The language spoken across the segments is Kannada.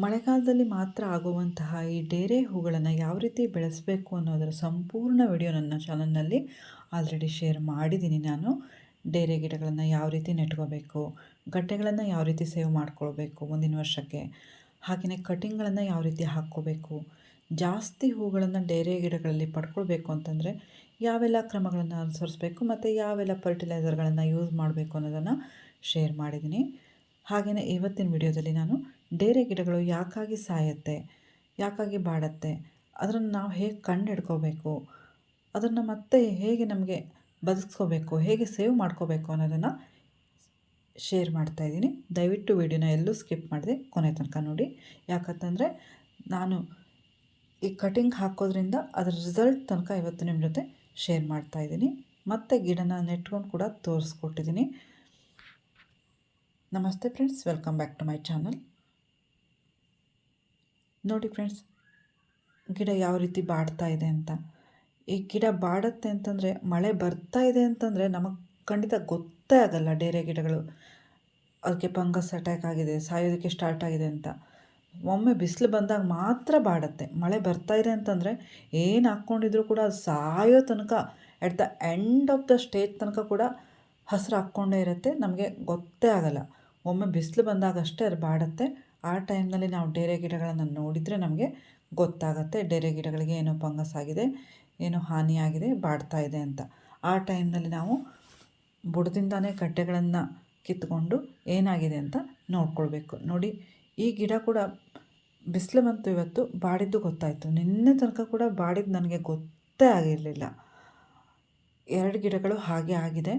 ಮಳೆಗಾಲದಲ್ಲಿ ಮಾತ್ರ ಆಗುವಂತಹ ಈ ಡೇರೆ ಹೂಗಳನ್ನು ಯಾವ ರೀತಿ ಬೆಳೆಸಬೇಕು ಅನ್ನೋದರ ಸಂಪೂರ್ಣ ವಿಡಿಯೋ ನನ್ನ ಚಾನಲ್ನಲ್ಲಿ ಆಲ್ರೆಡಿ ಶೇರ್ ಮಾಡಿದ್ದೀನಿ ನಾನು. ಡೇರೆ ಗಿಡಗಳನ್ನು ಯಾವ ರೀತಿ ನೆಟ್ಕೋಬೇಕು, ಗಡ್ಡೆಗಳನ್ನು ಯಾವ ರೀತಿ ಸೇವ್ ಮಾಡ್ಕೊಳ್ಬೇಕು ಮುಂದಿನ ವರ್ಷಕ್ಕೆ, ಹಾಗೆಯೇ ಕಟಿಂಗ್ಗಳನ್ನು ಯಾವ ರೀತಿ ಹಾಕ್ಕೋಬೇಕು, ಜಾಸ್ತಿ ಹೂಗಳನ್ನು ಡೇರೆ ಗಿಡಗಳಲ್ಲಿ ಪಡ್ಕೊಳ್ಬೇಕು ಅಂತಂದರೆ ಯಾವೆಲ್ಲ ಕ್ರಮಗಳನ್ನು ಅನುಸರಿಸಬೇಕು ಮತ್ತು ಯಾವೆಲ್ಲ ಫರ್ಟಿಲೈಸರ್ಗಳನ್ನು ಯೂಸ್ ಮಾಡಬೇಕು ಅನ್ನೋದನ್ನು ಶೇರ್ ಮಾಡಿದ್ದೀನಿ. ಹಾಗೆಯೇ ಇವತ್ತಿನ ವಿಡಿಯೋದಲ್ಲಿ ನಾನು ಡೇರೆ ಗಿಡಗಳು ಯಾಕಾಗಿ ಸಾಯುತ್ತೆ, ಯಾಕಾಗಿ ಬಾಡುತ್ತೆ, ಅದನ್ನು ನಾವು ಹೇಗೆ ಕಂಡುಹಿಡ್ಕೋಬೇಕು, ಅದನ್ನು ಮತ್ತೆ ಹೇಗೆ ನಮಗೆ ಬದುಕಿಸ್ಕೋಬೇಕು, ಹೇಗೆ ಸೇವ್ ಮಾಡ್ಕೋಬೇಕು ಅನ್ನೋದನ್ನು ಶೇರ್ ಮಾಡ್ತಾಯಿದ್ದೀನಿ. ದಯವಿಟ್ಟು ವಿಡಿಯೋನ ಎಲ್ಲೂ ಸ್ಕಿಪ್ ಮಾಡಿದೆ ಕೊನೆ ತನಕ ನೋಡಿ. ಯಾಕಂತಂದರೆ ನಾನು ಈ ಕಟಿಂಗ್ ಹಾಕೋದ್ರಿಂದ ಅದರ ರಿಸಲ್ಟ್ ತನಕ ಇವತ್ತು ನಿಮ್ಮ ಜೊತೆ ಶೇರ್ ಮಾಡ್ತಾಯಿದ್ದೀನಿ. ಮತ್ತು ಗಿಡನ ನೆಟ್ಕೊಂಡು ಕೂಡ ತೋರಿಸ್ಕೊಟ್ಟಿದ್ದೀನಿ. ನಮಸ್ತೆ friends, welcome back to my channel. ನೋಡಿ ಫ್ರೆಂಡ್ಸ್, ಗಿಡ ಯಾವ ರೀತಿ ಬಾಡ್ತಾ ಇದೆ ಅಂತ. ಈ ಗಿಡ ಬಾಡುತ್ತೆ ಅಂತಂದರೆ ಮಳೆ ಬರ್ತಾ ಇದೆ ಅಂತಂದರೆ ನಮಗೆ ಖಂಡಿತ ಗೊತ್ತೇ ಆಗಲ್ಲ. ಡೇರೆ ಗಿಡಗಳು ಅದಕ್ಕೆ ಫಂಗಸ್ ಅಟ್ಯಾಕ್ ಆಗಿದೆ, ಸಾಯೋದಕ್ಕೆ ಸ್ಟಾರ್ಟ್ ಆಗಿದೆ ಅಂತ. ಒಮ್ಮೆ ಬಿಸಿಲು ಬಂದಾಗ ಮಾತ್ರ ಬಾಡುತ್ತೆ. ಮಳೆ ಬರ್ತಾ ಇದೆ ಅಂತಂದರೆ ಏನು ಹಾಕ್ಕೊಂಡಿದ್ರು ಕೂಡ ಅದು ಸಾಯೋ ತನಕ, at the end of the stage ತನಕ ಕೂಡ ಹಸಿರು ಹಾಕ್ಕೊಂಡೇ ಇರುತ್ತೆ, ನಮಗೆ ಗೊತ್ತೇ ಆಗಲ್ಲ. ಒಮ್ಮೆ ಬಿಸಿಲು ಬಂದಾಗಷ್ಟೇ ಅದು ಬಾಡುತ್ತೆ. ಆ ಟೈಮ್ನಲ್ಲಿ ನಾವು ಡೇರೆ ಗಿಡಗಳನ್ನು ನೋಡಿದರೆ ನಮಗೆ ಗೊತ್ತಾಗುತ್ತೆ ಡೇರೆ ಗಿಡಗಳಿಗೆ ಏನೋ ಫಂಗಸ್ ಆಗಿದೆ, ಏನೋ ಹಾನಿಯಾಗಿದೆ, ಬಾಡ್ತಾ ಇದೆ ಅಂತ. ಆ ಟೈಮ್ನಲ್ಲಿ ನಾವು ಬುಡದಿಂದಾನೇ ಗಡ್ಡೆಗಳನ್ನು ಕಿತ್ಕೊಂಡು ಏನಾಗಿದೆ ಅಂತ ನೋಡ್ಕೊಳ್ಬೇಕು. ನೋಡಿ, ಈ ಗಿಡ ಕೂಡ ಬಿಸಿಲು ಬಂತು, ಇವತ್ತು ಬಾಡಿದ್ದು ಗೊತ್ತಾಯಿತು. ನಿನ್ನೆ ತನಕ ಕೂಡ ಬಾಡಿದ್ದು ನನಗೆ ಗೊತ್ತೇ ಆಗಿರಲಿಲ್ಲ. 2 ಗಿಡಗಳು ಹಾಗೆ ಆಗಿದೆ.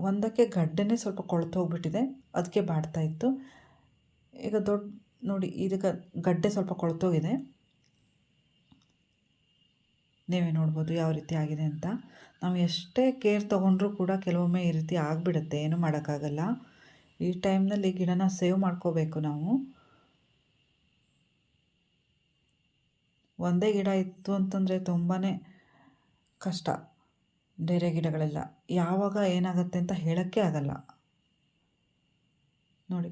ಒಂದಕ್ಕೆ ಗಡ್ಡೆನೇ ಸ್ವಲ್ಪ ಕೊಳ್ತೋಗ್ಬಿಟ್ಟಿದೆ, ಅದಕ್ಕೆ ಬಾಡ್ತಾಯಿತ್ತು. ಈಗ ನೋಡಿ, ಇದಕ್ಕೆ ಗಡ್ಡೆ ಸ್ವಲ್ಪ ಕೊಳ್ತೋಗಿದೆ, ನೀವೇ ನೋಡ್ಬೋದು ಯಾವ ರೀತಿ ಆಗಿದೆ ಅಂತ. ನಾವು ಎಷ್ಟೇ ಕೇರ್ ತೊಗೊಂಡ್ರೂ ಕೂಡ ಕೆಲವೊಮ್ಮೆ ಈ ರೀತಿ ಆಗಿಬಿಡುತ್ತೆ, ಏನೂ ಮಾಡೋಕ್ಕಾಗಲ್ಲ. ಈ ಟೈಮ್ನಲ್ಲಿ ಗಿಡನ ಸೇವ್ ಮಾಡ್ಕೋಬೇಕು ನಾವು. ಒಂದೇ ಗಿಡ ಇತ್ತು ಅಂತಂದರೆ ತುಂಬಾ ಕಷ್ಟ. ಡೇರೆ ಗಿಡಗಳೆಲ್ಲ ಯಾವಾಗ ಏನಾಗುತ್ತೆ ಅಂತ ಹೇಳೋಕ್ಕೆ ಆಗಲ್ಲ. ನೋಡಿ,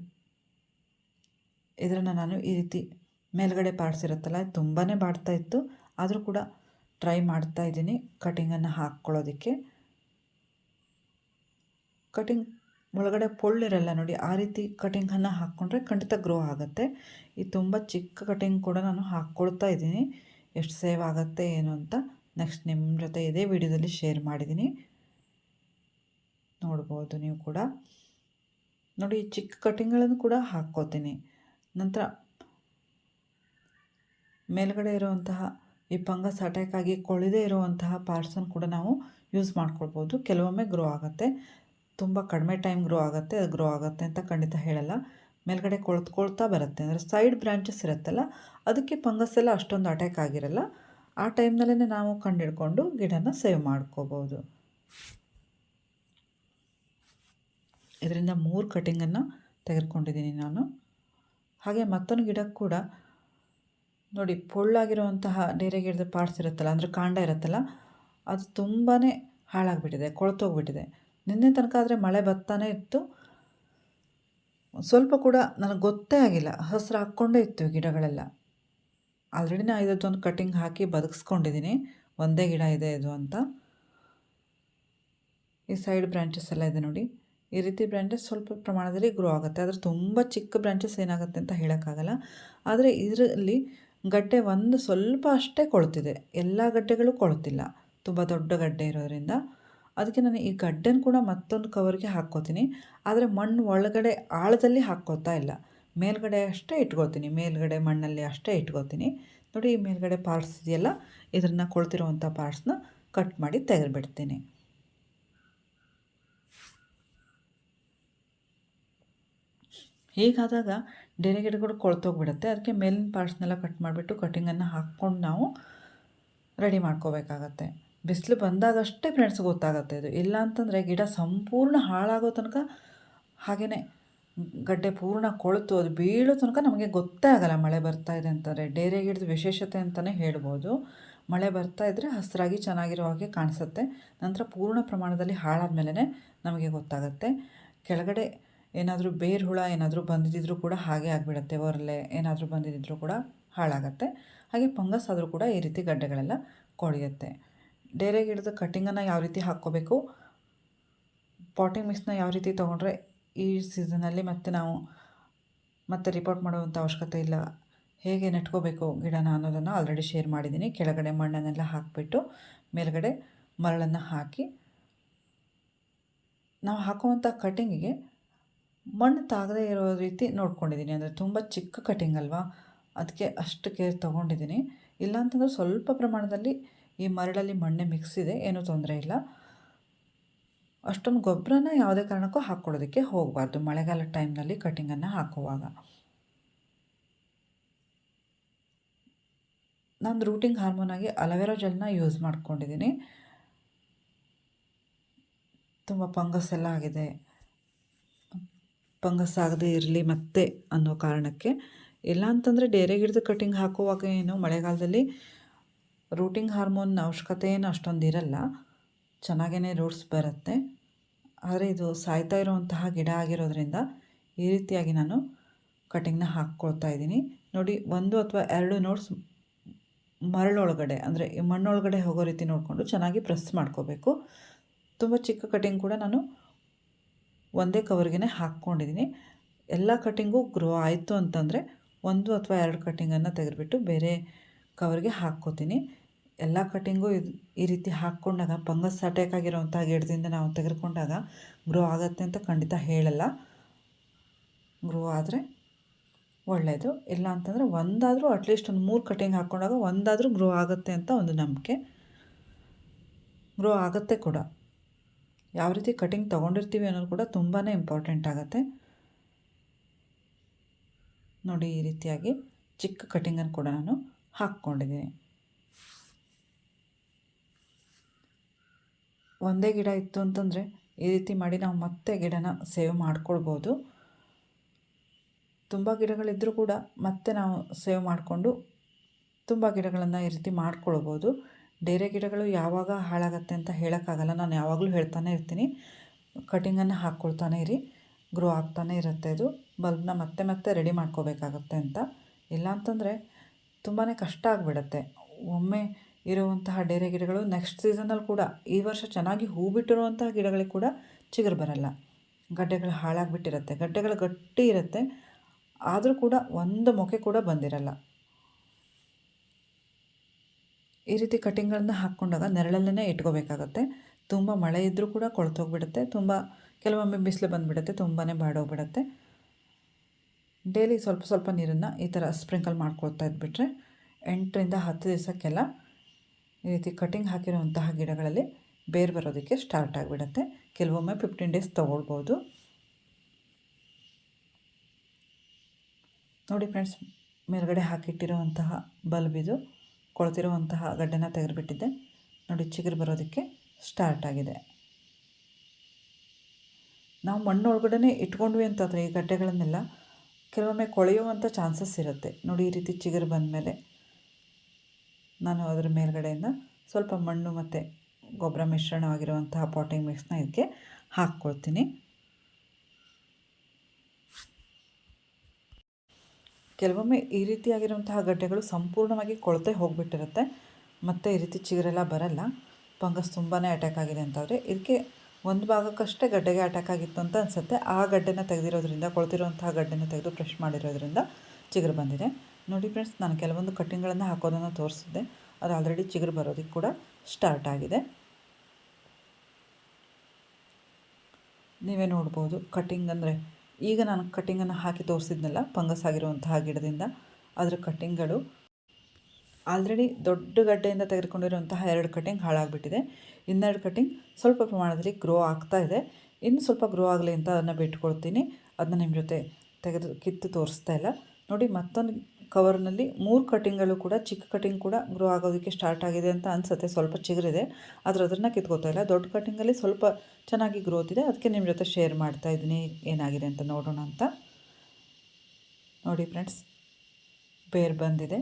ಇದನ್ನು ನಾನು ಈ ರೀತಿ ಮೇಲ್ಗಡೆ ಪಾರ್ಟ್ಸ್ ಇರುತ್ತಲ್ಲ, ತುಂಬಾ ಬಾಡ್ತಾಯಿತ್ತು. ಆದರೂ ಕೂಡ ಟ್ರೈ ಮಾಡ್ತಾಯಿದ್ದೀನಿ ಕಟಿಂಗನ್ನು ಹಾಕ್ಕೊಳ್ಳೋದಕ್ಕೆ. ಕಟಿಂಗ್ ಒಳಗಡೆ ಪೊಳ್ಳಿರಲ್ಲ ನೋಡಿ, ಆ ರೀತಿ ಕಟಿಂಗನ್ನು ಹಾಕ್ಕೊಂಡ್ರೆ ಖಂಡಿತ ಗ್ರೋ ಆಗುತ್ತೆ. ಇದು ತುಂಬ ಚಿಕ್ಕ ಕಟಿಂಗ್ ಕೂಡ ನಾನು ಹಾಕ್ಕೊಳ್ತಾ ಇದ್ದೀನಿ. ಎಷ್ಟು ಸೇವ್ ಆಗುತ್ತೆ ಏನು ಅಂತ ನೆಕ್ಸ್ಟ್ ನಿಮ್ಮ ಜೊತೆ ಇದೇ ವಿಡಿಯೋದಲ್ಲಿ ಶೇರ್ ಮಾಡಿದ್ದೀನಿ, ನೋಡ್ಬೋದು ನೀವು ಕೂಡ. ನೋಡಿ, ಚಿಕ್ಕ ಕಟಿಂಗ್ಗಳನ್ನು ಕೂಡ ಹಾಕ್ಕೋತೀನಿ. ನಂತರ ಮೇಲ್ಗಡೆ ಇರುವಂತಹ ಈ ಫಂಗಸ್ ಅಟ್ಯಾಕ್ ಆಗಿ ಕೊಳೆದೇ ಇರುವಂತಹ ಪಾರ್ಟ್ಸನ್ನು ಕೂಡ ನಾವು ಯೂಸ್ ಮಾಡ್ಕೊಳ್ಬೋದು. ಕೆಲವೊಮ್ಮೆ ಗ್ರೋ ಆಗುತ್ತೆ, ತುಂಬ ಕಡಿಮೆ ಟೈಮ್ ಗ್ರೋ ಆಗುತ್ತೆ. ಅದು ಗ್ರೋ ಆಗುತ್ತೆ ಅಂತ ಖಂಡಿತ ಹೇಳಲ್ಲ. ಮೇಲ್ಗಡೆ ಕೊಳ್ತಾ ಬರುತ್ತೆ, ಅಂದರೆ ಸೈಡ್ ಬ್ರಾಂಚಸ್ ಇರುತ್ತಲ್ಲ, ಅದಕ್ಕೆ ಫಂಗಸ್ ಎಲ್ಲ ಅಷ್ಟೊಂದು ಅಟ್ಯಾಕ್ ಆಗಿರಲ್ಲ. ಆ ಟೈಮ್ನಲ್ಲೇ ನಾವು ಕಂಡುಹಿಡ್ಕೊಂಡು ಗಿಡನ ಸೇವ್ ಮಾಡ್ಕೋಬೋದು. ಇದರಿಂದ 3 ಕಟಿಂಗನ್ನು ತೆಗೆದುಕೊಂಡಿದ್ದೀನಿ ನಾನು. ಹಾಗೆ ಮತ್ತೊಂದು ಗಿಡಕ್ಕೆ ಕೂಡ ನೋಡಿ, ಪೊಳ್ಳಾಗಿರುವಂತಹ ಡೇರೆ ಗಿಡದ ಪಾರ್ಟ್ಸ್ ಇರುತ್ತಲ್ಲ, ಅಂದರೆ ಕಾಂಡ ಇರುತ್ತಲ್ಲ, ಅದು ತುಂಬಾ ಹಾಳಾಗಿಬಿಟ್ಟಿದೆ, ಕೊಳ್ತೋಗ್ಬಿಟ್ಟಿದೆ. ನಿನ್ನೆ ತನಕ ಆದರೆ ಮಳೆ ಬರ್ತಾನೆ ಇತ್ತು, ಸ್ವಲ್ಪ ಕೂಡ ನನಗೆ ಗೊತ್ತೇ ಆಗಿಲ್ಲ, ಹಸಿರು ಹಾಕ್ಕೊಂಡೇ ಇತ್ತು ಗಿಡಗಳೆಲ್ಲ. ಆಲ್ರೆಡಿ ನಾನು ಇದೊಂದು ಕಟಿಂಗ್ ಹಾಕಿ ಬದುಕಿಸ್ಕೊಂಡಿದ್ದೀನಿ, ಒಂದೇ ಗಿಡ ಇದೆ ಇದು ಅಂತ. ಈ ಸೈಡ್ ಬ್ರಾಂಚಸ್ ಎಲ್ಲ ಇದೆ ನೋಡಿ, ಈ ರೀತಿ ಬ್ರಾಂಚಸ್ ಸ್ವಲ್ಪ ಪ್ರಮಾಣದಲ್ಲಿ ಗ್ರೋ ಆಗುತ್ತೆ. ಆದರೆ ತುಂಬ ಚಿಕ್ಕ ಬ್ರಾಂಚಸ್ ಏನಾಗುತ್ತೆ ಅಂತ ಹೇಳೋಕ್ಕಾಗಲ್ಲ. ಆದರೆ ಇದರಲ್ಲಿ ಗಡ್ಡೆ ಒಂದು ಸ್ವಲ್ಪ ಅಷ್ಟೇ ಕೊಳ್ತಿದೆ, ಎಲ್ಲ ಗಡ್ಡೆಗಳು ಕೊಳ್ತಿಲ್ಲ, ತುಂಬ ದೊಡ್ಡ ಗಡ್ಡೆ ಇರೋದ್ರಿಂದ. ಅದಕ್ಕೆ ನಾನು ಈ ಗಡ್ಡೆನ ಕೂಡ ಮತ್ತೊಂದು ಕವರ್ಗೆ ಹಾಕ್ಕೋತೀನಿ. ಆದರೆ ಮಣ್ಣು ಒಳಗಡೆ ಆಳದಲ್ಲಿ ಹಾಕ್ಕೋತಾ ಇಲ್ಲ, ಮೇಲ್ಗಡೆ ಅಷ್ಟೇ ಇಟ್ಕೋತೀನಿ, ಮೇಲ್ಗಡೆ ಮಣ್ಣಲ್ಲಿ ಅಷ್ಟೇ ಇಟ್ಕೋತೀನಿ. ನೋಡಿ, ಈ ಮೇಲ್ಗಡೆ ಪಾರ್ಟ್ಸ್ ಇದೆಯಲ್ಲ, ಇದನ್ನು ಕೊಳ್ತಿರೋವಂಥ ಪಾರ್ಟ್ಸ್ನ ಕಟ್ ಮಾಡಿ ತೆಗೆದುಬಿಡ್ತೀನಿ. ಹೀಗಾದಾಗ ಡೇರೆ ಗಿಡಗಳು ಕೊಳ್ತೋಗ್ಬಿಡುತ್ತೆ. ಅದಕ್ಕೆ ಮೇಲಿನ ಪಾರ್ಟ್ಸ್ನೆಲ್ಲ ಕಟ್ ಮಾಡಿಬಿಟ್ಟು ಕಟಿಂಗನ್ನು ಹಾಕ್ಕೊಂಡು ನಾವು ರೆಡಿ ಮಾಡ್ಕೋಬೇಕಾಗತ್ತೆ. ಬಿಸಿಲು ಬಂದಾಗಷ್ಟೇ ಫ್ರೆಂಡ್ಸ್ ಗೊತ್ತಾಗುತ್ತೆ ಇದು. ಇಲ್ಲ ಅಂತಂದರೆ ಗಿಡ ಸಂಪೂರ್ಣ ಹಾಳಾಗೋ ತನಕ, ಹಾಗೆಯೇ ಗಡ್ಡೆ ಪೂರ್ಣ ಕೊಳೆತು ಅದು ಬೀಳೋ ತನಕ ನಮಗೆ ಗೊತ್ತೇ ಆಗಲ್ಲ ಮಳೆ ಬರ್ತಾಯಿದೆ ಅಂತಾರೆ. ಡೇರೆ ಗಿಡದ ವಿಶೇಷತೆ ಅಂತಲೇ ಹೇಳ್ಬೋದು. ಮಳೆ ಬರ್ತಾಯಿದ್ರೆ ಹಸಿರಾಗಿ ಚೆನ್ನಾಗಿರೋ ಹಾಗೆ ಕಾಣಿಸುತ್ತೆ. ನಂತರ ಪೂರ್ಣ ಪ್ರಮಾಣದಲ್ಲಿ ಹಾಳಾದ ಮೇಲೇ ನಮಗೆ ಗೊತ್ತಾಗುತ್ತೆ. ಕೆಳಗಡೆ ಏನಾದರೂ ಬೇರು ಹುಳ ಏನಾದರೂ ಬಂದಿದ್ದರೂ ಕೂಡ ಹಾಗೆ ಆಗಿಬಿಡುತ್ತೆ. ಒರಲೆ ಏನಾದರೂ ಬಂದಿದ್ದರೂ ಕೂಡ ಹಾಳಾಗತ್ತೆ. ಹಾಗೆ ಫಂಗಸ್ ಆದರೂ ಕೂಡ ಈ ರೀತಿ ಗಡ್ಡೆಗಳೆಲ್ಲ ಕೊಳೆಯುತ್ತೆ. ಡೇರೆ ಗಿಡದ ಕಟ್ಟಿಂಗನ್ನು ಯಾವ ರೀತಿ ಹಾಕ್ಕೋಬೇಕು, ಪಾಟಿಂಗ್ ಮಿಕ್ಸ್ನ ಯಾವ ರೀತಿ ತೊಗೊಂಡ್ರೆ ಈ ಸೀಸನಲ್ಲಿ ನಾವು ಮತ್ತೆ ರಿಪೋರ್ಟ್ ಮಾಡುವಂಥ ಅವಶ್ಯಕತೆ ಇಲ್ಲ, ಹೇಗೆ ನೆಟ್ಕೋಬೇಕು ಗಿಡನ ಅನ್ನೋದನ್ನು ಆಲ್ರೆಡಿ ಶೇರ್ ಮಾಡಿದ್ದೀನಿ. ಕೆಳಗಡೆ ಮಣ್ಣನ್ನೆಲ್ಲ ಹಾಕಿಬಿಟ್ಟು ಮೇಲ್ಗಡೆ ಮರಳನ್ನು ಹಾಕಿ ನಾವು ಹಾಕುವಂಥ ಕಟ್ಟಿಂಗಿಗೆ ಮಣ್ಣು ತಾಗದೇ ಇರೋ ರೀತಿ ನೋಡ್ಕೊಂಡಿದ್ದೀನಿ. ಅಂದರೆ ತುಂಬ ಚಿಕ್ಕ ಕಟ್ಟಿಂಗ್ ಅಲ್ವಾ, ಅದಕ್ಕೆ ಅಷ್ಟು ಕೇರ್ ತೊಗೊಂಡಿದ್ದೀನಿ. ಇಲ್ಲಾಂತಂದರೆ ಸ್ವಲ್ಪ ಪ್ರಮಾಣದಲ್ಲಿ ಈ ಮರಳಲ್ಲಿ ಮಣ್ಣೆ ಮಿಕ್ಸ್ ಇದೆ, ಏನೂ ತೊಂದರೆ ಇಲ್ಲ. ಅಷ್ಟೊಂದು ಗೊಬ್ಬರನ ಯಾವುದೇ ಕಾರಣಕ್ಕೂ ಹಾಕ್ಕೊಳ್ಳೋದಕ್ಕೆ ಹೋಗಬಾರ್ದು ಮಳೆಗಾಲದ ಟೈಮ್ನಲ್ಲಿ ಕಟ್ಟಿಂಗನ್ನು ಹಾಕುವಾಗ. ನಾನು ರೂಟಿಂಗ್ ಹಾರ್ಮೋನಾಗಿ ಅಲೋವೆರಾ ಜೆಲ್ನ ಯೂಸ್ ಮಾಡ್ಕೊಂಡಿದ್ದೀನಿ. ತುಂಬ ಫಂಗಸ್ ಎಲ್ಲ ಆಗಿದೆ, ಫಂಗಸ್ ಆಗದೇ ಇರಲಿ ಮತ್ತೆ ಅನ್ನೋ ಕಾರಣಕ್ಕೆ. ಇಲ್ಲ ಅಂತಂದರೆ ಡೇರೆ ಗಿಡದ ಕಟ್ಟಿಂಗ್ ಹಾಕುವಾಗ ಏನು ಮಳೆಗಾಲದಲ್ಲಿ ರೂಟಿಂಗ್ ಹಾರ್ಮೋನ್ ಅವಶ್ಯಕತೆ ಏನು ಅಷ್ಟೊಂದು ಇರಲ್ಲ, ಚೆನ್ನಾಗೇ ರೂಟ್ಸ್ ಬರುತ್ತೆ. ಆದರೆ ಇದು ಸಾಯ್ತಾ ಇರುವಂತಹ ಗಿಡ ಆಗಿರೋದ್ರಿಂದ ಈ ರೀತಿಯಾಗಿ ನಾನು ಕಟ್ಟಿಂಗ್ನ ಹಾಕ್ಕೊಳ್ತಾ ಇದ್ದೀನಿ. ನೋಡಿ, 1 ಅಥವಾ 2 ನೋಟ್ಸ್ ಮರಳೊಳಗಡೆ ಅಂದರೆ ಈ ಮಣ್ಣೊಳಗಡೆ ಹೋಗೋ ರೀತಿ ನೋಡಿಕೊಂಡು ಚೆನ್ನಾಗಿ ಪ್ರೆಸ್ ಮಾಡ್ಕೋಬೇಕು. ತುಂಬ ಚಿಕ್ಕ ಕಟ್ಟಿಂಗ್ ಕೂಡ ನಾನು ಒಂದೇ ಕವರ್ಗೆ ಹಾಕ್ಕೊಂಡಿದ್ದೀನಿ. ಎಲ್ಲ ಕಟ್ಟಿಂಗು ಗ್ರೋ ಆಯಿತು ಅಂತಂದರೆ 1 ಅಥವಾ 2 ಕಟ್ಟಿಂಗನ್ನು ತೆಗೆದುಬಿಟ್ಟು ಬೇರೆ ಕವರ್ಗೆ ಹಾಕ್ಕೋತೀನಿ. ಎಲ್ಲ ಕಟ್ಟಿಂಗು ಈ ರೀತಿ ಹಾಕ್ಕೊಂಡಾಗ ಫಂಗಸ್ ಅಟ್ಯಾಕ್ ಆಗಿರೋವಂಥ ಗಿಡದಿಂದ ನಾವು ತೆಗೆದುಕೊಂಡಾಗ ಗ್ರೋ ಆಗುತ್ತೆ ಅಂತ ಖಂಡಿತ ಹೇಳಲ್ಲ. ಗ್ರೋ ಆದರೆ ಒಳ್ಳೆಯದು. ಇಲ್ಲ ಅಂತಂದರೆ ಒಂದಾದರೂ ಅಟ್ಲೀಸ್ಟ್ ಒಂದು 3 ಕಟ್ಟಿಂಗ್ ಹಾಕ್ಕೊಂಡಾಗ ಒಂದಾದರೂ ಗ್ರೋ ಆಗುತ್ತೆ ಅಂತ ಒಂದು ನಂಬಿಕೆ. ಗ್ರೋ ಆಗುತ್ತೆ ಕೂಡ. ಯಾವ ರೀತಿ ಕಟ್ಟಿಂಗ್ ತೊಗೊಂಡಿರ್ತೀವಿ ಅನ್ನೋದು ಕೂಡ ತುಂಬಾ ಇಂಪಾರ್ಟೆಂಟ್ ಆಗುತ್ತೆ. ನೋಡಿ, ಈ ರೀತಿಯಾಗಿ ಚಿಕ್ಕ ಕಟ್ಟಿಂಗನ್ನು ಕೂಡ ನಾನು ಹಾಕ್ಕೊಂಡಿದ್ದೀನಿ. ಒಂದೇ ಗಿಡ ಇತ್ತು ಅಂತಂದರೆ ಈ ರೀತಿ ಮಾಡಿ ನಾವು ಮತ್ತೆ ಗಿಡನ ಸೇವ್ ಮಾಡ್ಕೊಳ್ಬೋದು. ತುಂಬ ಗಿಡಗಳಿದ್ದರೂ ಕೂಡ ಮತ್ತೆ ನಾವು ಸೇವ್ ಮಾಡಿಕೊಂಡು ತುಂಬ ಗಿಡಗಳನ್ನು ಈ ರೀತಿ ಮಾಡ್ಕೊಳ್ಬೋದು. ಡೇರೆ ಗಿಡಗಳು ಯಾವಾಗ ಹಾಳಾಗತ್ತೆ ಅಂತ ಹೇಳೋಕ್ಕಾಗಲ್ಲ. ನಾನು ಯಾವಾಗಲೂ ಹೇಳ್ತಾನೆ ಇರ್ತೀನಿ, ಕಟ್ಟಿಂಗನ್ನು ಹಾಕ್ಕೊಳ್ತಾನೆ ಇರಿ, ಗ್ರೋ ಆಗ್ತಾನೆ ಇರುತ್ತೆ. ಇದು ಬಲ್ಬ್ನ ಮತ್ತೆ ಮತ್ತೆ ರೆಡಿ ಮಾಡ್ಕೋಬೇಕಾಗತ್ತೆ ಅಂತ. ಇಲ್ಲ ಅಂತಂದರೆ ತುಂಬಾ ಕಷ್ಟ ಆಗಿಬಿಡತ್ತೆ. ಒಮ್ಮೆ ಇರುವಂತಹ ಡೇರೆ ಗಿಡಗಳು ನೆಕ್ಸ್ಟ್ ಸೀಸನಲ್ಲಿ ಕೂಡ, ಈ ವರ್ಷ ಚೆನ್ನಾಗಿ ಹೂ ಬಿಟ್ಟಿರುವಂತಹ ಗಿಡಗಳಿಗೆ ಕೂಡ ಚಿಗುರು ಬರಲ್ಲ. ಗಡ್ಡೆಗಳು ಹಾಳಾಗಿಬಿಟ್ಟಿರುತ್ತೆ, ಗಡ್ಡೆಗಳು ಗಟ್ಟಿ ಇರುತ್ತೆ, ಆದರೂ ಕೂಡ ಒಂದು ಮೊಕ್ಕೆ ಕೂಡ ಬಂದಿರಲ್ಲ. ಈ ರೀತಿ ಕಟ್ಟಿಂಗ್ಗಳನ್ನು ಹಾಕ್ಕೊಂಡಾಗ ನೆರಳಲ್ಲೇ ಇಟ್ಕೋಬೇಕಾಗತ್ತೆ. ತುಂಬ ಮಳೆ ಇದ್ದರೂ ಕೂಡ ಕೊಳ್ತೋಗ್ಬಿಡುತ್ತೆ, ಕೆಲವೊಮ್ಮೆ ಬಿಸಿಲು ಬಂದುಬಿಡುತ್ತೆ, ತುಂಬಾ ಬಾಡೋಗ್ಬಿಡುತ್ತೆ. ಡೈಲಿ ಸ್ವಲ್ಪ ಸ್ವಲ್ಪ ನೀರನ್ನು ಈ ಥರ ಸ್ಪ್ರಿಂಕಲ್ ಮಾಡ್ಕೊಳ್ತಾ ಇದ್ಬಿಟ್ರೆ 8ರಿಂದ 10 ದಿವಸಕ್ಕೆಲ್ಲ ಈ ರೀತಿ ಕಟ್ಟಿಂಗ್ ಹಾಕಿರುವಂತಹ ಗಿಡಗಳಲ್ಲಿ ಬೇರು ಬರೋದಕ್ಕೆ ಸ್ಟಾರ್ಟ್ ಆಗಿಬಿಡುತ್ತೆ. ಕೆಲವೊಮ್ಮೆ 15 ಡೇಸ್ ತೊಗೊಳ್ಬೋದು. ನೋಡಿ ಫ್ರೆಂಡ್ಸ್, ಮೇಲ್ಗಡೆ ಹಾಕಿಟ್ಟಿರುವಂತಹ ಬಲ್ಬ್ ಇದು, ಕೊಳ್ತಿರುವಂತಹ ಗಡ್ಡೆನ ತೆಗೆದುಬಿಟ್ಟಿದ್ದೆ. ನೋಡಿ, ಚಿಗುರು ಬರೋದಕ್ಕೆ ಸ್ಟಾರ್ಟ್ ಆಗಿದೆ. ನಾವು ಮಣ್ಣೊಳಗಡೆ ಇಟ್ಕೊಂಡ್ವಿ ಅಂತಂದರೆ ಈ ಗಡ್ಡೆಗಳನ್ನೆಲ್ಲ ಕೆಲವೊಮ್ಮೆ ಕೊಳೆಯುವಂಥ ಚಾನ್ಸಸ್ ಇರುತ್ತೆ. ನೋಡಿ, ಈ ರೀತಿ ಚಿಗುರು ಬಂದಮೇಲೆ ನಾನು ಅದರ ಮೇಲ್ಗಡೆಯಿಂದ ಸ್ವಲ್ಪ ಮಣ್ಣು ಮತ್ತು ಗೊಬ್ಬರ ಮಿಶ್ರಣವಾಗಿರುವಂತಹ ಪಾಟಿಂಗ್ ಮಿಕ್ಸ್ನ ಇದಕ್ಕೆ ಹಾಕ್ಕೊಳ್ತೀನಿ. ಕೆಲವೊಮ್ಮೆ ಈ ರೀತಿಯಾಗಿರುವಂತಹ ಗಡ್ಡೆಗಳು ಸಂಪೂರ್ಣವಾಗಿ ಕೊಳೆತೇ ಹೋಗಿಬಿಟ್ಟಿರುತ್ತೆ, ಮತ್ತು ಈ ರೀತಿ ಚಿಗುರೆಲ್ಲ ಬರಲ್ಲ. ಫಂಗಸ್ ತುಂಬಾ ಅಟ್ಯಾಕ್ ಆಗಿದೆ ಅಂತಂದರೆ ಇದಕ್ಕೆ ಒಂದು ಭಾಗಕ್ಕಷ್ಟೇ ಗಡ್ಡೆಗೆ ಅಟ್ಯಾಕ್ ಆಗಿತ್ತು ಅಂತ ಅನಿಸುತ್ತೆ. ಆ ಗಡ್ಡೆನ ತೆಗೆದಿರೋದ್ರಿಂದ, ಕೊಳ್ತಿರುವಂತಹ ಗಡ್ಡೆನ ತೆಗೆದು ಫ್ರೆಶ್ ಮಾಡಿರೋದ್ರಿಂದ ಚಿಗುರು ಬಂದಿದೆ. ನೋಡಿ ಫ್ರೆಂಡ್ಸ್, ನಾನು ಕೆಲವೊಂದು ಕಟ್ಟಿಂಗ್ಗಳನ್ನು ಹಾಕೋದನ್ನು ತೋರಿಸಿದ್ದೆ, ಅದು ಆಲ್ರೆಡಿ ಚಿಗುರು ಬರೋದಕ್ಕೆ ಕೂಡ ಸ್ಟಾರ್ಟ್ ಆಗಿದೆ. ನೀವೇ ನೋಡ್ಬೋದು. ಕಟ್ಟಿಂಗ್ ಅಂದರೆ ಈಗ ನಾನು ಕಟ್ಟಿಂಗನ್ನು ಹಾಕಿ ತೋರಿಸಿದ್ನಲ್ಲ ಫಂಗಸ್ ಆಗಿರುವಂತಹ ಗಿಡದಿಂದ, ಅದರ ಕಟ್ಟಿಂಗ್ಗಳು ಆಲ್ರೆಡಿ ದೊಡ್ಡ ಗಡ್ಡೆಯಿಂದ ತೆಗೆದುಕೊಂಡಿರುವಂತಹ 2 ಕಟ್ಟಿಂಗ್ ಹಾಳಾಗಿಬಿಟ್ಟಿದೆ. ಇನ್ನೆರಡು ಕಟ್ಟಿಂಗ್ ಸ್ವಲ್ಪ ಪ್ರಮಾಣದಲ್ಲಿ ಗ್ರೋ ಆಗ್ತಾ ಇದೆ. ಇನ್ನು ಸ್ವಲ್ಪ ಗ್ರೋ ಆಗಲಿ ಅಂತ ಅದನ್ನು ಬಿಟ್ಕೊಳ್ತೀನಿ. ಅದನ್ನ ನಿಮ್ಮ ಜೊತೆ ಕಿತ್ತು ತೋರಿಸ್ತಾ ಇಲ್ಲ. ನೋಡಿ, ಮತ್ತೊಂದು ಕವರ್ನಲ್ಲಿ 3 ಕಟ್ಟಿಂಗ್ಗಳು ಕೂಡ, ಚಿಕ್ಕ ಕಟ್ಟಿಂಗ್ ಕೂಡ ಗ್ರೋ ಆಗೋದಕ್ಕೆ ಸ್ಟಾರ್ಟ್ ಆಗಿದೆ ಅಂತ ಅನಿಸುತ್ತೆ. ಸ್ವಲ್ಪ ಚಿಗುರಿದೆ, ಆದರೆ ಅದನ್ನು ಕಿತ್ಕೋತಾ ಇಲ್ಲ. ದೊಡ್ಡ ಕಟ್ಟಿಂಗಲ್ಲಿ ಸ್ವಲ್ಪ ಚೆನ್ನಾಗಿ ಗ್ರೋತ್ ಇದೆ, ಅದಕ್ಕೆ ನಿಮ್ಮ ಜೊತೆ ಶೇರ್ ಮಾಡ್ತಾ ಇದ್ದೀನಿ ಏನಾಗಿದೆ ಅಂತ ನೋಡೋಣ ಅಂತ. ನೋಡಿ ಫ್ರೆಂಡ್ಸ್, ಬೇರು ಬಂದಿದೆ.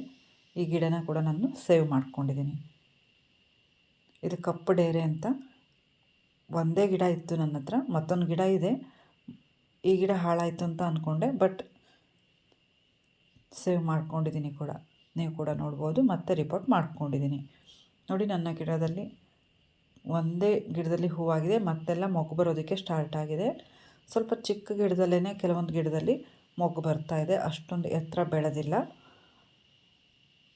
ಈ ಗಿಡನ ಕೂಡ ನಾನು ಸೇವ್ ಮಾಡ್ಕೊಂಡಿದ್ದೀನಿ. ಇದು ಕಪ್ಪು ಡೇರೆ ಅಂತ. ಒಂದೇ ಗಿಡ ಇತ್ತು ನನ್ನ ಹತ್ರ, ಮತ್ತೊಂದು ಗಿಡ ಇದೆ. ಈ ಗಿಡ ಹಾಳಾಯಿತು ಅಂತ ಅಂದ್ಕೊಂಡೆ, ಬಟ್ ಸೇವ್ ಮಾಡ್ಕೊಂಡಿದ್ದೀನಿ ಕೂಡ. ನೀವು ಕೂಡ ನೋಡ್ಬೋದು, ಮತ್ತೆ ರಿಪೋರ್ಟ್ ಮಾಡ್ಕೊಂಡಿದ್ದೀನಿ. ನೋಡಿ, ನನ್ನ ಗಿಡದಲ್ಲಿ ಒಂದೇ ಗಿಡದಲ್ಲಿ ಹೂವಾಗಿದೆ, ಮತ್ತೆಲ್ಲ ಮೊಗ್ಗು ಬರೋದಕ್ಕೆ ಸ್ಟಾರ್ಟ್ ಆಗಿದೆ. ಸ್ವಲ್ಪ ಚಿಕ್ಕ ಗಿಡದಲ್ಲೇ ಕೆಲವೊಂದು ಗಿಡದಲ್ಲಿ ಮೊಗ್ಗು ಬರ್ತಾ ಇದೆ, ಅಷ್ಟೊಂದು ಎತ್ತರ ಬೆಳೆದಿಲ್ಲ.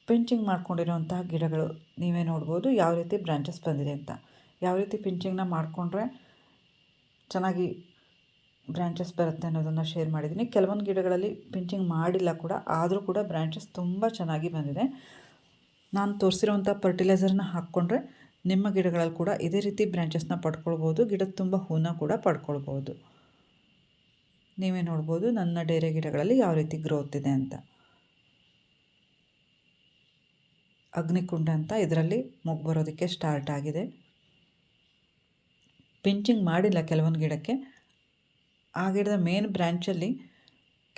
ಪಿಂಚಿಂಗ್ ಮಾಡ್ಕೊಂಡಿರೋಂತಹ ಗಿಡಗಳು ನೀವೇ ನೋಡ್ಬೋದು ಯಾವ ರೀತಿ ಬ್ರಾಂಚಸ್ ಬಂದಿದೆ ಅಂತ. ಯಾವ ರೀತಿ ಪಿಂಚಿಂಗ್ನ ಮಾಡಿಕೊಂಡ್ರೆ ಚೆನ್ನಾಗಿ ಬ್ರಾಂಚಸ್ ಬರುತ್ತೆ ಅನ್ನೋದನ್ನು ಶೇರ್ ಮಾಡಿದ್ದೀನಿ. ಕೆಲವೊಂದು ಗಿಡಗಳಲ್ಲಿ ಪಿಂಚಿಂಗ್ ಮಾಡಿಲ್ಲ ಕೂಡ, ಆದರೂ ಕೂಡ ಬ್ರಾಂಚಸ್ ತುಂಬ ಚೆನ್ನಾಗಿ ಬಂದಿದೆ. ನಾನು ತೋರಿಸಿರೋಂಥ ಫರ್ಟಿಲೈಸರ್ನ ಹಾಕ್ಕೊಂಡ್ರೆ ನಿಮ್ಮ ಗಿಡಗಳಲ್ಲಿ ಕೂಡ ಇದೇ ರೀತಿ ಬ್ರಾಂಚಸ್ನ ಪಡ್ಕೊಳ್ಬೋದು, ಗಿಡದ ತುಂಬ ಹೂನ ಕೂಡ ಪಡ್ಕೊಳ್ಬೋದು. ನೀವೇ ನೋಡ್ಬೋದು ನನ್ನ ಡೇರೆ ಗಿಡಗಳಲ್ಲಿ ಯಾವ ರೀತಿ ಗ್ರೋತ್ ಇದೆ ಅಂತ. ಅಗ್ನಿಕುಂಡ ಅಂತ ಇದರಲ್ಲಿ ಮೊಗ್ಗು ಬರೋದಕ್ಕೆ ಸ್ಟಾರ್ಟ್ ಆಗಿದೆ. ಪಿಂಚಿಂಗ್ ಮಾಡಿಲ್ಲ ಕೆಲವೊಂದು ಗಿಡಕ್ಕೆ, ಆ ಗಿಡದ ಮೇನ್ ಬ್ರ್ಯಾಂಚಲ್ಲಿ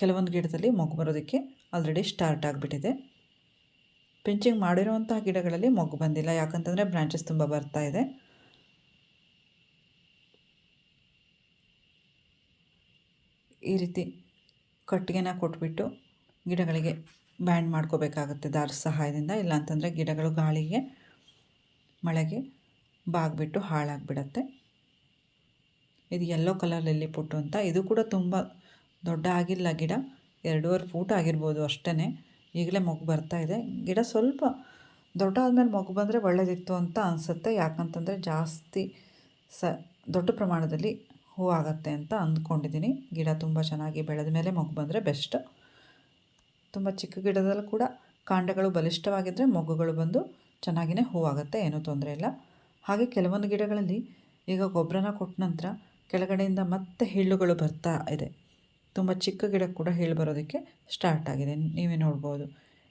ಕೆಲವೊಂದು ಗಿಡದಲ್ಲಿ ಮೊಗ್ಗು ಬರೋದಕ್ಕೆ ಆಲ್ರೆಡಿ ಸ್ಟಾರ್ಟ್ ಆಗಿಬಿಟ್ಟಿದೆ. ಪಿಂಚಿಂಗ್ ಮಾಡಿರುವಂತಹ ಗಿಡಗಳಲ್ಲಿ ಮೊಗ್ಗು ಬಂದಿಲ್ಲ, ಯಾಕಂತಂದರೆ ಬ್ರಾಂಚಸ್ ತುಂಬ ಬರ್ತಾ ಇದೆ. ಈ ರೀತಿ ಕಟ್ಟಿಗೆನ ಕೊಟ್ಬಿಟ್ಟು ಗಿಡಗಳಿಗೆ ಬ್ಯಾಂಡ್ ಮಾಡ್ಕೋಬೇಕಾಗುತ್ತೆ ದಾರದ ಸಹಾಯದಿಂದ. ಇಲ್ಲಾಂತಂದರೆ ಗಿಡಗಳು ಗಾಳಿಗೆ ಮಳೆಗೆ ಬಾಗ್ಬಿಟ್ಟು ಹಾಳಾಗಿಬಿಡತ್ತೆ. ಇದು ಯೆಲ್ಲೋ ಕಲರ್ ಲಿಲ್ಲಿ ಪುಟ್ಟು ಅಂತ. ಇದು ಕೂಡ ತುಂಬ ದೊಡ್ಡ ಆಗಿಲ್ಲ ಗಿಡ, 2.5 ಫೂಟ್ ಆಗಿರ್ಬೋದು ಅಷ್ಟೇ. ಈಗಲೇ ಮೊಗ್ಗು ಬರ್ತಾ ಇದೆ. ಗಿಡ ಸ್ವಲ್ಪ ದೊಡ್ಡ ಆದಮೇಲೆ ಮೊಗ್ಗು ಬಂದರೆ ಒಳ್ಳೆಯದಿತ್ತು ಅಂತ ಅನಿಸುತ್ತೆ, ಯಾಕಂತಂದರೆ ಜಾಸ್ತಿ ದೊಡ್ಡ ಪ್ರಮಾಣದಲ್ಲಿ ಹೂವಾಗತ್ತೆ ಅಂತ ಅಂದ್ಕೊಂಡಿದ್ದೀನಿ. ಗಿಡ ತುಂಬ ಚೆನ್ನಾಗಿ ಬೆಳೆದ ಮೇಲೆ ಮೊಗ್ಗು ಬಂದರೆ ಬೆಸ್ಟ್. ತುಂಬ ಚಿಕ್ಕ ಗಿಡದಲ್ಲೂ ಕೂಡ ಕಾಂಡಗಳು ಬಲಿಷ್ಠವಾಗಿದ್ದರೆ ಮೊಗ್ಗುಗಳು ಬಂದು ಚೆನ್ನಾಗಿಯೇ ಹೂವಾಗುತ್ತೆ, ಏನೂ ತೊಂದರೆ ಇಲ್ಲ. ಹಾಗೆ ಕೆಲವೊಂದು ಗಿಡಗಳಲ್ಲಿ ಈಗ ಗೊಬ್ಬರನ ಕೊಟ್ಟ ನಂತರ ಕೆಳಗಡೆಯಿಂದ ಮತ್ತೆ ಹಿಳ್ಳುಗಳು ಬರ್ತಾ ಇದೆ. ತುಂಬ ಚಿಕ್ಕ ಗಿಡ ಕೂಡ ಹಿಳ್ಳು ಬರೋದಕ್ಕೆ ಸ್ಟಾರ್ಟ್ ಆಗಿದೆ, ನೀವೇ ನೋಡ್ಬೋದು.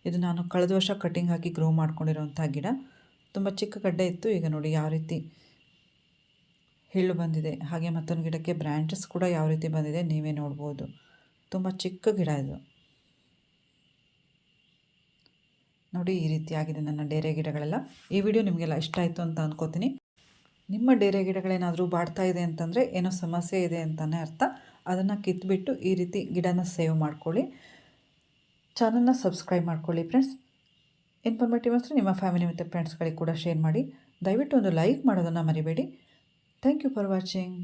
ಇದು ನಾನು ಕಳೆದ ವರ್ಷ ಕಟಿಂಗ್ ಹಾಕಿ ಗ್ರೋ ಮಾಡ್ಕೊಂಡಿರೋಂಥ ಗಿಡ. ತುಂಬ ಚಿಕ್ಕ ಗಡ್ಡೆ ಇತ್ತು, ಈಗ ನೋಡಿ ಯಾವ ರೀತಿ ಹಿಳ್ಳು ಬಂದಿದೆ. ಹಾಗೆ ಮತ್ತೊಂದು ಗಿಡಕ್ಕೆ ಬ್ರ್ಯಾಂಚಸ್ ಕೂಡ ಯಾವ ರೀತಿ ಬಂದಿದೆ ನೀವೇ ನೋಡ್ಬೋದು. ತುಂಬ ಚಿಕ್ಕ ಗಿಡ ಇದು. ನೋಡಿ, ಈ ರೀತಿಯಾಗಿದೆ ನನ್ನ ಡೇರೆ ಗಿಡಗಳೆಲ್ಲ. ಈ ವಿಡಿಯೋ ನಿಮಗೆಲ್ಲ ಇಷ್ಟ ಆಯಿತು ಅಂತ ಅಂದ್ಕೋತೀನಿ. ನಿಮ್ಮ ಡೇರೆ ಗಿಡಗಳೇನಾದರೂ ಬಾಡ್ತಾ ಇದೆ ಅಂತಂದರೆ ಏನೋ ಸಮಸ್ಯೆ ಇದೆ ಅಂತಲೇ ಅರ್ಥ. ಅದನ್ನು ಕಿತ್ಬಿಟ್ಟು ಈ ರೀತಿ ಗಿಡನ ಸೇವ್ ಮಾಡ್ಕೊಳ್ಳಿ. ಚಾನಲ್ನ ಸಬ್ಸ್ಕ್ರೈಬ್ ಮಾಡ್ಕೊಳ್ಳಿ ಫ್ರೆಂಡ್ಸ್. ಇನ್ಫಾರ್ಮೇಟಿವ್ ಅಂದರೆ ನಿಮ್ಮ ಫ್ಯಾಮಿಲಿ ಮತ್ತು ಫ್ರೆಂಡ್ಸ್ಗಳಿಗೆ ಕೂಡ ಶೇರ್ ಮಾಡಿ. ದಯವಿಟ್ಟು ಒಂದು ಲೈಕ್ ಮಾಡೋದನ್ನು ಮರಿಬೇಡಿ. Thank you for watching.